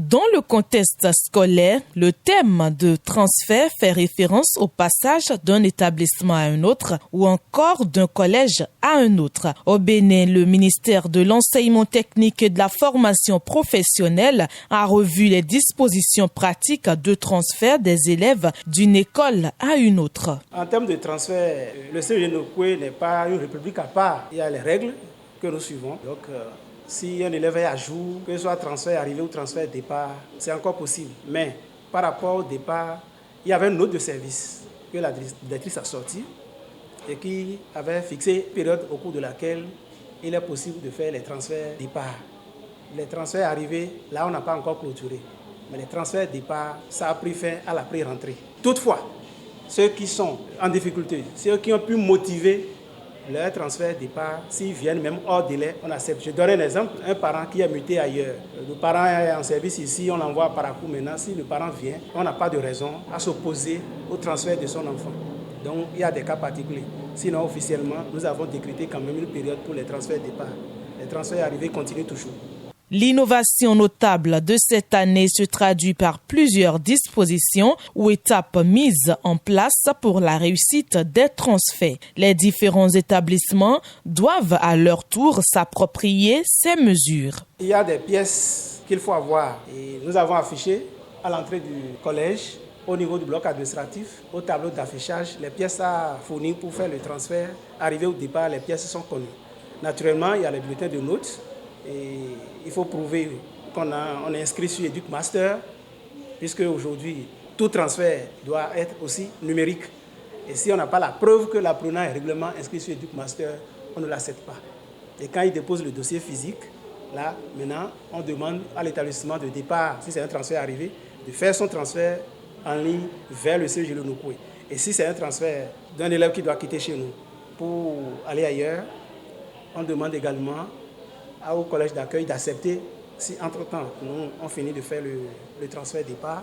Dans le contexte scolaire, le thème de transfert fait référence au passage d'un établissement à un autre ou encore d'un collège à un autre. Au Bénin, le ministère de l'Enseignement technique et de la formation professionnelle a revu les dispositions pratiques de transfert des élèves d'une école à une autre. En termes de transfert, le CEG Nokoué n'est pas une république à part. Il y a les règles que nous suivons. Donc, si un élève est à jour, que ce soit transfert arrivé ou transfert départ, c'est encore possible. Mais par rapport au départ, il y avait une note de service que la directrice a sortie et qui avait fixé une période au cours de laquelle il est possible de faire les transferts départ. Les transferts arrivés, là on n'a pas encore clôturé. Mais les transferts départ, ça a pris fin à la pré-rentrée. Toutefois, ceux qui sont en difficulté, ceux qui ont pu motiver leur transfert départ, s'ils viennent même hors délai, on accepte. Je donne un exemple, un parent qui est muté ailleurs. Le parent est en service ici, on l'envoie par à coup maintenant. Si le parent vient, on n'a pas de raison à s'opposer au transfert de son enfant. Donc il y a des cas particuliers. Sinon, officiellement, nous avons décrété quand même une période pour les transferts départ. Les transferts arrivés continuent toujours. L'innovation notable de cette année se traduit par plusieurs dispositions ou étapes mises en place pour la réussite des transferts. Les différents établissements doivent à leur tour s'approprier ces mesures. Il y a des pièces qu'il faut avoir et nous avons affiché à l'entrée du collège, au niveau du bloc administratif, au tableau d'affichage, les pièces à fournir pour faire le transfert. Arrivé au départ, les pièces sont connues. Naturellement, il y a les bulletins de notes. Et il faut prouver qu'on est inscrit sur EducMaster, puisque aujourd'hui, tout transfert doit être aussi numérique. Et si on n'a pas la preuve que l'apprenant est régulièrement inscrit sur EducMaster, on ne l'accepte pas. Et quand il dépose le dossier physique, là, maintenant, on demande à l'établissement de départ, si c'est un transfert arrivé, de faire son transfert en ligne vers le CEG Nokoué. Et si c'est un transfert d'un élève qui doit quitter chez nous pour aller ailleurs, on demande également au collège d'accueil d'accepter, si entre-temps, nous on finit de faire le transfert départ,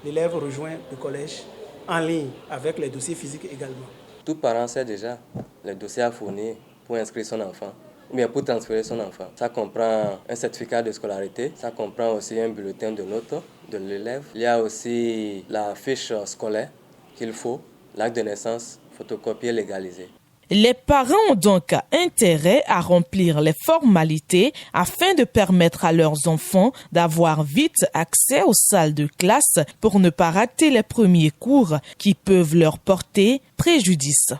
l'élève rejoint le collège en ligne avec les dossiers physiques également. Tout parent sait déjà les dossiers à fournir pour inscrire son enfant, ou bien pour transférer son enfant. Ça comprend un certificat de scolarité, ça comprend aussi un bulletin de notes de l'élève. Il y a aussi la fiche scolaire qu'il faut, l'acte de naissance, photocopié, légalisé. Les parents ont donc intérêt à remplir les formalités afin de permettre à leurs enfants d'avoir vite accès aux salles de classe pour ne pas rater les premiers cours qui peuvent leur porter préjudice.